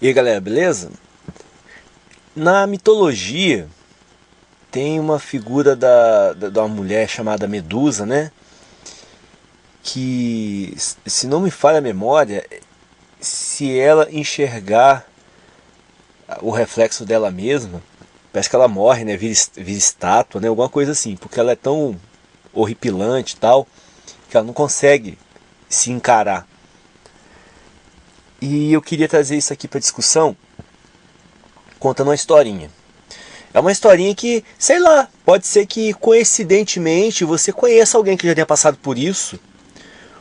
E aí galera, beleza? Na mitologia tem uma figura da uma mulher chamada Medusa, né? Que, se não me falha a memória, se ela enxergar o reflexo dela mesma, parece que ela morre, né? Vira estátua, né? Alguma coisa assim, porque ela é tão horripilante e tal, que ela não consegue se encarar. E eu queria trazer isso aqui para discussão, contando uma historinha. É uma historinha que, sei lá, pode ser que coincidentemente você conheça alguém que já tenha passado por isso.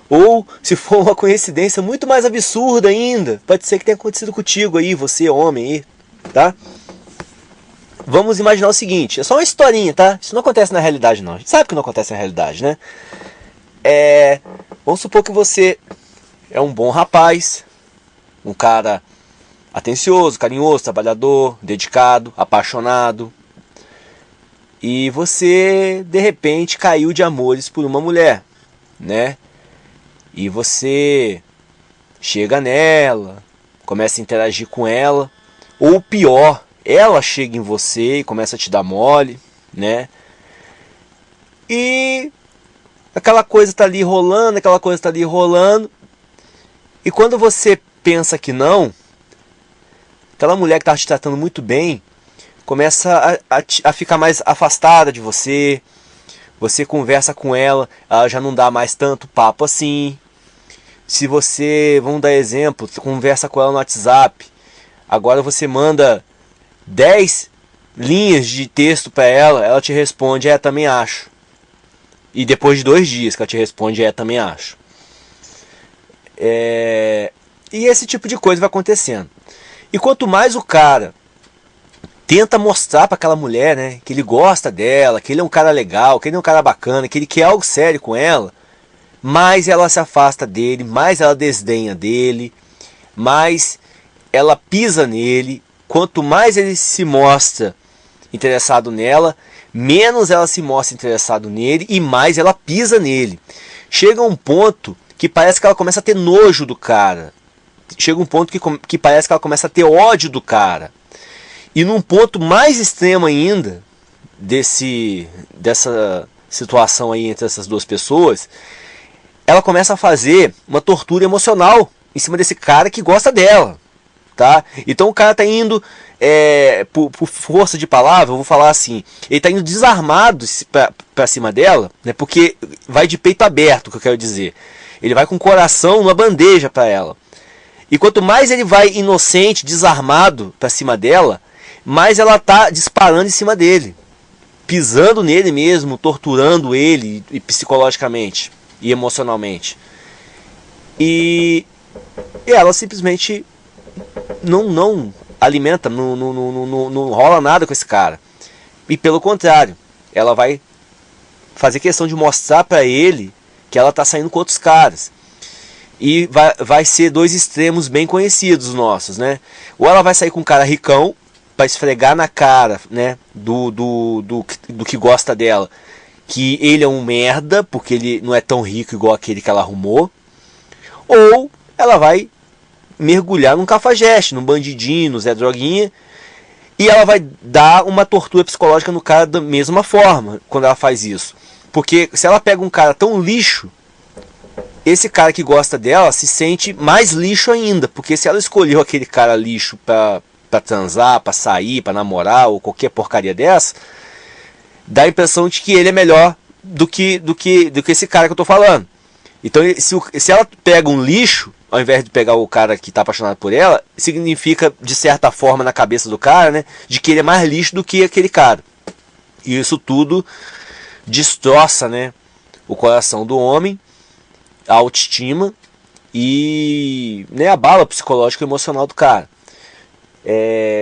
Ou, se for uma coincidência muito mais absurda ainda, pode ser que tenha acontecido contigo aí, você homem aí, tá? Vamos imaginar o seguinte, é só uma historinha, tá? Isso não acontece na realidade não, a gente sabe que não acontece na realidade, né? Vamos supor que você é um bom rapaz, um cara atencioso, carinhoso, trabalhador, dedicado, apaixonado. E você, de repente, caiu de amores por uma mulher, né? E você chega nela, começa a interagir com ela. Ou pior, ela chega em você e começa a te dar mole, né? E aquela coisa tá ali rolando, aquela coisa tá ali rolando. E quando você pensa que não, aquela mulher que está te tratando muito bem começa a ficar mais afastada de você. Você conversa com ela, ela já não dá mais tanto papo assim. Se você, vamos dar exemplo, conversa com ela no WhatsApp, agora você manda 10 linhas de texto para ela, ela te responde, também acho. E depois de 2 dias que ela te responde, também acho. E esse tipo de coisa vai acontecendo. E quanto mais o cara tenta mostrar para aquela mulher, né, que ele gosta dela, que ele é um cara legal, que ele é um cara bacana, que ele quer algo sério com ela, mais ela se afasta dele, mais ela desdenha dele, mais ela pisa nele. Quanto mais ele se mostra interessado nela, menos ela se mostra interessado nele e mais ela pisa nele. Chega um ponto que parece que ela começa a ter nojo do cara. Chega um ponto que parece que ela começa a ter ódio do cara. E num ponto mais extremo ainda dessa situação aí entre essas duas pessoas, ela começa a fazer uma tortura emocional em cima desse cara que gosta dela, tá? Então o cara tá indo, por força de palavra, eu vou falar assim, ele tá indo desarmado pra cima dela, né? Porque vai de peito aberto, o que eu quero dizer. Ele vai com o coração numa bandeja para ela. E quanto mais ele vai inocente, desarmado para cima dela, mais ela tá disparando em cima dele, pisando nele mesmo, torturando ele e psicologicamente e emocionalmente. E ela simplesmente não alimenta, não rola nada com esse cara. E pelo contrário, ela vai fazer questão de mostrar para ele que ela tá saindo com outros caras. E vai ser 2 extremos bem conhecidos nossos, né? Ou ela vai sair com um cara ricão para esfregar na cara, né, do que gosta dela, que ele é um merda porque ele não é tão rico igual aquele que ela arrumou. Ou ela vai mergulhar num cafajeste, num bandidinho, no Zé Droguinha, e ela vai dar uma tortura psicológica no cara da mesma forma quando ela faz isso. Porque se ela pega um cara tão lixo, esse cara que gosta dela se sente mais lixo ainda, porque se ela escolheu aquele cara lixo pra transar, pra sair, pra namorar ou qualquer porcaria dessa, dá a impressão de que ele é melhor do que esse cara que eu tô falando. Então se ela pega um lixo, ao invés de pegar o cara que tá apaixonado por ela, significa de certa forma na cabeça do cara, né, de que ele é mais lixo do que aquele cara. E isso tudo destroça, né, o coração do homem, a autoestima e, né, abala o psicológico e emocional do cara.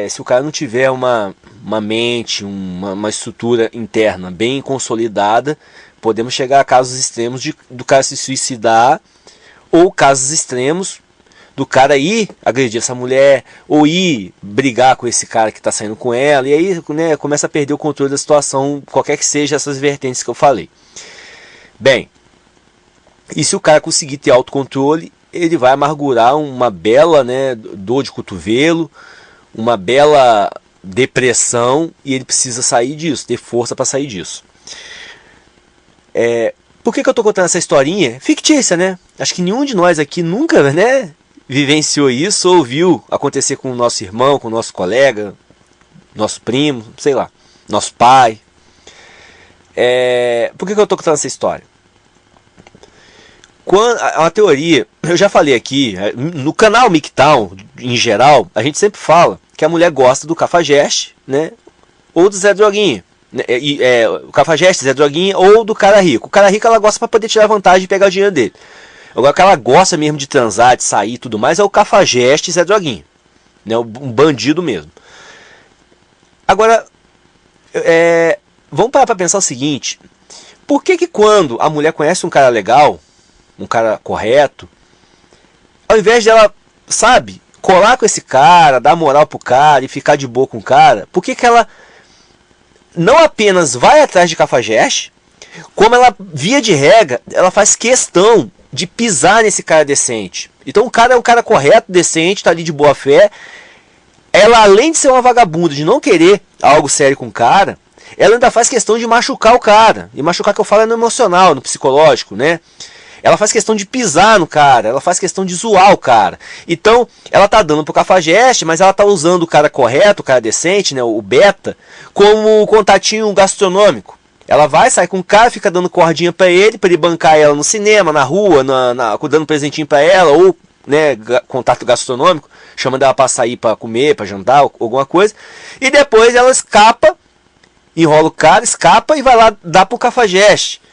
Se o cara não tiver uma mente, uma estrutura interna bem consolidada, podemos chegar a casos extremos do cara se suicidar, ou casos extremos do cara ir agredir essa mulher, ou ir brigar com esse cara que está saindo com ela, e aí, né, começa a perder o controle da situação, qualquer que seja essas vertentes que eu falei. Bem, e se o cara conseguir ter autocontrole, ele vai amargurar uma bela, né, dor de cotovelo, uma bela depressão, e ele precisa sair disso, ter força para sair disso. Por que eu tô contando essa historinha? Fictícia, né? Acho que nenhum de nós aqui nunca, né, vivenciou isso ou viu acontecer com o nosso irmão, com o nosso colega, nosso primo, sei lá, nosso pai. Por que eu tô contando essa história? A teoria, eu já falei aqui, no canal MGTOW, em geral, a gente sempre fala que a mulher gosta do cafajeste, né, ou do Zé Droguinha. O cafajeste, Zé Droguinha, ou do cara rico. O cara rico ela gosta para poder tirar vantagem e pegar o dinheiro dele. Agora, o que ela gosta mesmo de transar, de sair e tudo mais, é o cafajeste Zé Droguinha, né, um bandido mesmo. Agora, vamos parar para pensar o seguinte: por que quando a mulher conhece um cara legal, um cara correto, ao invés dela, sabe, colar com esse cara, dar moral pro cara e ficar de boa com o cara, por que ela não apenas vai atrás de cafajeste, como ela, via de regra, ela faz questão de pisar nesse cara decente? Então o cara é um cara correto, decente, tá ali de boa fé. Ela, além de ser uma vagabunda, de não querer algo sério com o cara, ela ainda faz questão de machucar o cara. E machucar que eu falo é no emocional, no psicológico, né? Ela faz questão de pisar no cara, ela faz questão de zoar o cara. Então, ela tá dando pro cafajeste, mas ela tá usando o cara correto, o cara decente, né, o beta, como contatinho gastronômico. Ela vai, sai com o cara, fica dando cordinha pra ele bancar ela no cinema, na rua, dando presentinho pra ela, ou, né, contato gastronômico, chamando ela pra sair pra comer, pra jantar, alguma coisa. E depois ela escapa, enrola o cara, escapa e vai lá dar pro cafajeste.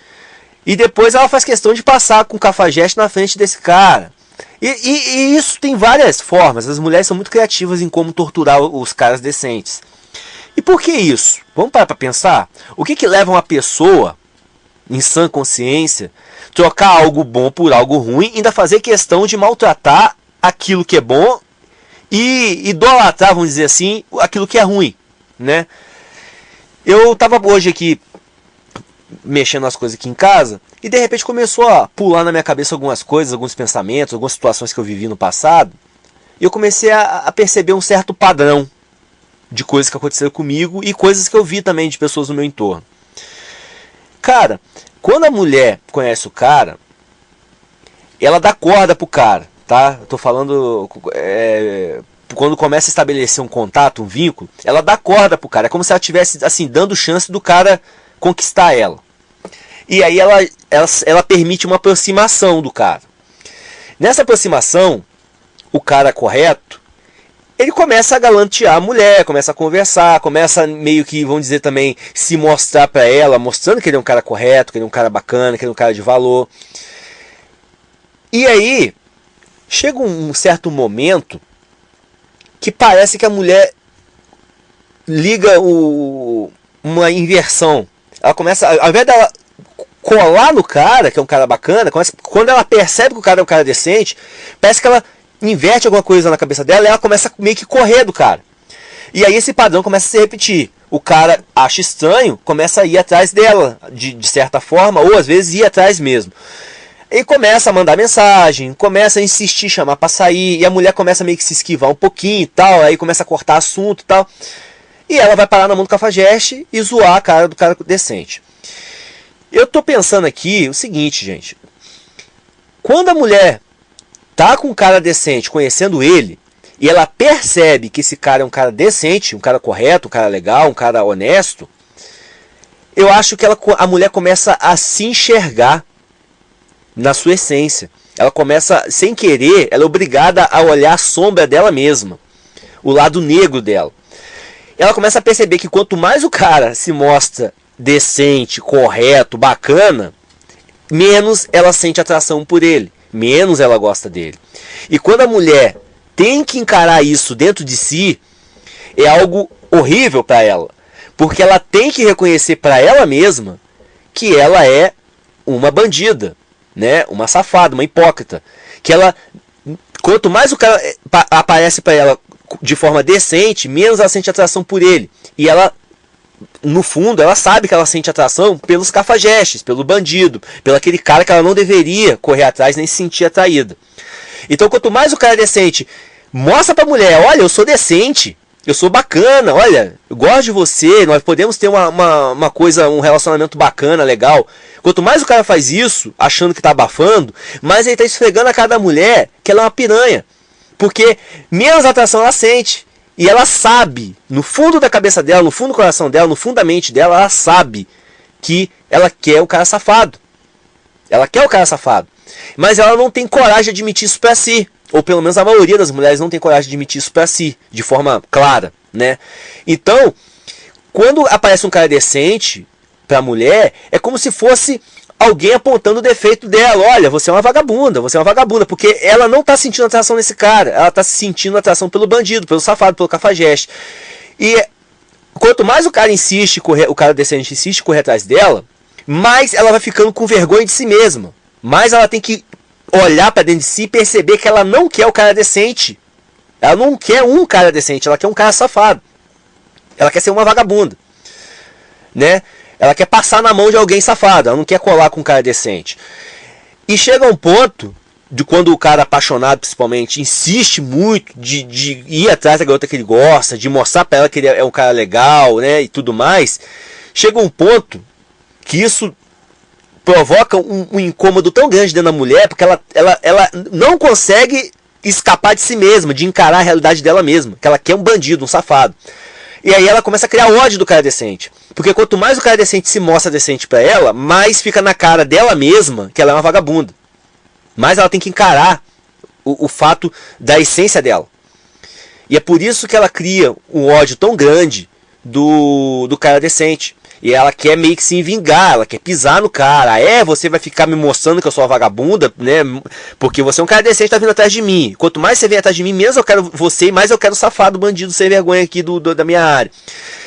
E depois ela faz questão de passar com o cafajeste na frente desse cara. E isso tem várias formas. As mulheres são muito criativas em como torturar os caras decentes. E por que isso? Vamos parar para pensar? O que leva uma pessoa, em sã consciência, trocar algo bom por algo ruim e ainda fazer questão de maltratar aquilo que é bom e idolatrar, vamos dizer assim, aquilo que é ruim, né? Eu estava hoje aqui mexendo nas coisas aqui em casa e de repente começou a pular na minha cabeça algumas coisas, alguns pensamentos, algumas situações que eu vivi no passado, e eu comecei a perceber um certo padrão de coisas que aconteceram comigo e coisas que eu vi também de pessoas no meu entorno. Cara, quando a mulher conhece o cara, ela dá corda pro cara, tá? Eu tô falando quando começa a estabelecer um contato, um vínculo, ela dá corda pro cara. É como se ela estivesse assim, dando chance do cara conquistar ela. E aí ela permite uma aproximação do cara. Nessa aproximação, o cara correto, ele começa a galantear a mulher, começa a conversar, começa meio que, vamos dizer também, se mostrar para ela, mostrando que ele é um cara correto, que ele é um cara bacana, que ele é um cara de valor. E aí, chega um certo momento que parece que a mulher liga uma inversão. Ela começa, ao invés dela colar no cara, que é um cara bacana, quando ela percebe que o cara é um cara decente, parece que ela inverte alguma coisa na cabeça dela e ela começa meio que correr do cara. E aí esse padrão começa a se repetir. O cara acha estranho, começa a ir atrás dela, de certa forma, ou às vezes ir atrás mesmo. E começa a mandar mensagem, começa a insistir, chamar pra sair, e a mulher começa meio que se esquivar um pouquinho e tal, aí começa a cortar assunto e tal. E ela vai parar na mão do cafajeste e zoar a cara do cara decente. Eu tô pensando aqui o seguinte, gente. Quando a mulher tá com um cara decente, conhecendo ele, e ela percebe que esse cara é um cara decente, um cara correto, um cara legal, um cara honesto, eu acho que a mulher começa a se enxergar na sua essência. Ela começa, sem querer, ela é obrigada a olhar a sombra dela mesma, o lado negro dela. Ela começa a perceber que quanto mais o cara se mostra decente, correto, bacana, menos ela sente atração por ele, menos ela gosta dele. E quando a mulher tem que encarar isso dentro de si, é algo horrível para ela, porque ela tem que reconhecer para ela mesma que ela é uma bandida, né? Uma safada, uma hipócrita, que ela, quanto mais o cara aparece para ela de forma decente, menos ela sente atração por ele. E ela, no fundo, ela sabe que ela sente atração pelos cafajestes, pelo bandido, pelo aquele cara que ela não deveria correr atrás nem se sentir atraída. Então, quanto mais o cara é decente Mostra pra mulher, olha, eu sou decente, eu sou bacana, olha, eu gosto de você, nós podemos ter uma coisa, um relacionamento bacana, legal. Quanto mais o cara faz isso, achando que tá abafando, mais ele tá esfregando a cara da mulher que ela é uma piranha. Porque menos atração ela sente. E ela sabe, no fundo da cabeça dela, no fundo do coração dela, no fundo da mente dela, ela sabe que ela quer o cara safado. Ela quer o cara safado. Mas ela não tem coragem de admitir isso pra si. Ou pelo menos a maioria das mulheres não tem coragem de admitir isso pra si, de forma clara, né? Então, quando aparece um cara decente pra mulher, é como se fosse alguém apontando o defeito dela. Olha, você é uma vagabunda, você é uma vagabunda. Porque ela não tá sentindo atração nesse cara. Ela tá sentindo atração pelo bandido, pelo safado, pelo cafajeste. E quanto mais o cara insiste, o cara decente insiste em correr atrás dela, mais ela vai ficando com vergonha de si mesma. Mais ela tem que olhar pra dentro de si e perceber que ela não quer o cara decente. Ela não quer um cara decente, ela quer um cara safado. Ela quer ser uma vagabunda, né? Ela quer passar na mão de alguém safado, ela não quer colar com um cara decente. E chega um ponto de quando o cara apaixonado, principalmente, insiste muito de ir atrás da garota que ele gosta, de mostrar pra ela que ele é um cara legal, né, e tudo mais. Chega um ponto que isso provoca um incômodo tão grande dentro da mulher, porque ela não consegue escapar de si mesma, de encarar a realidade dela mesma, que ela quer um bandido, um safado. E aí ela começa a criar ódio do cara decente. Porque quanto mais o cara decente se mostra decente pra ela, mais fica na cara dela mesma que ela é uma vagabunda. Mais ela tem que encarar o fato da essência dela. E é por isso que ela cria um ódio tão grande do cara decente. E ela quer meio que se vingar, ela quer pisar no cara. Você vai ficar me mostrando que eu sou uma vagabunda, né? Porque você é um cara decente, tá vindo atrás de mim. Quanto mais você vem atrás de mim, menos eu quero você e mais eu quero o safado, bandido sem vergonha aqui da minha área.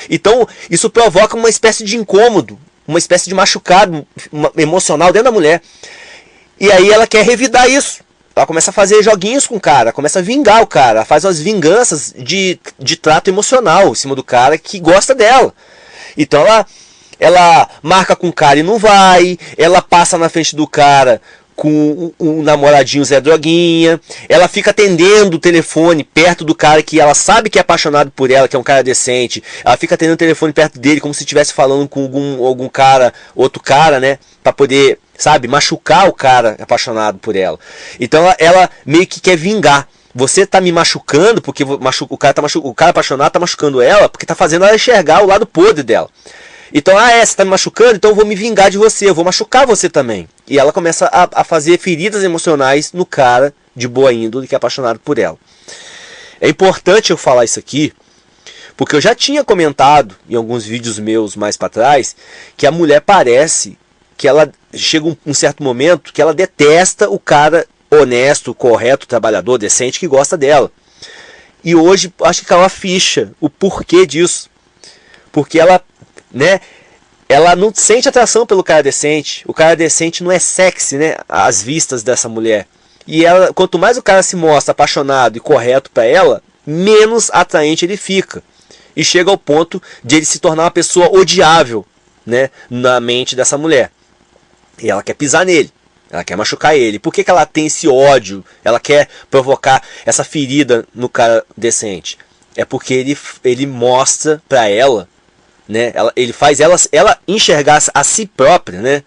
Então, isso provoca uma espécie de incômodo, uma espécie de machucado emocional dentro da mulher. E aí ela quer revidar isso. Ela começa a fazer joguinhos com o cara, começa a vingar o cara, faz umas vinganças de trato emocional em cima do cara que gosta dela. Então ela marca com o cara e não vai, ela passa na frente do cara com um namoradinho Zé Droguinha, ela fica atendendo o telefone perto do cara que ela sabe que é apaixonado por ela, que é um cara decente, ela fica atendendo o telefone perto dele como se estivesse falando com algum cara, outro cara, né, pra poder, sabe, machucar o cara apaixonado por ela. Então ela meio que quer vingar. Você tá me machucando porque o cara apaixonado tá machucando ela porque tá fazendo ela enxergar o lado podre dela. Então, você tá me machucando, então eu vou me vingar de você, eu vou machucar você também. E ela começa a fazer feridas emocionais no cara de boa índole que é apaixonado por ela. É importante eu falar isso aqui, porque eu já tinha comentado em alguns vídeos meus mais para trás, que a mulher parece que ela chega um certo momento que ela detesta o cara honesto, correto, trabalhador, decente que gosta dela. E hoje acho que caiu a ficha, o porquê disso. Porque ela, né, ela não sente atração pelo cara decente. O cara decente não é sexy, né, às vistas dessa mulher. E ela, quanto mais o cara se mostra apaixonado e correto para ela, menos atraente ele fica. E chega ao ponto de ele se tornar uma pessoa odiável, né, na mente dessa mulher. E ela quer pisar nele. Ela quer machucar ele. Por que ela tem esse ódio? Ela quer provocar essa ferida no cara decente. É porque ele mostra pra ela, né? Ele faz ela enxergar a si própria, né?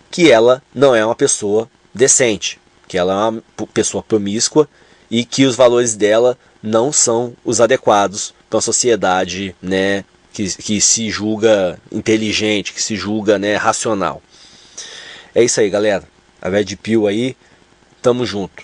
Que ela não é uma pessoa decente. Que ela é uma pessoa promíscua e que os valores dela não são os adequados para uma sociedade, né? Que se julga inteligente, que se julga, né, racional. É isso aí, galera. A Red Pill aí, tamo junto.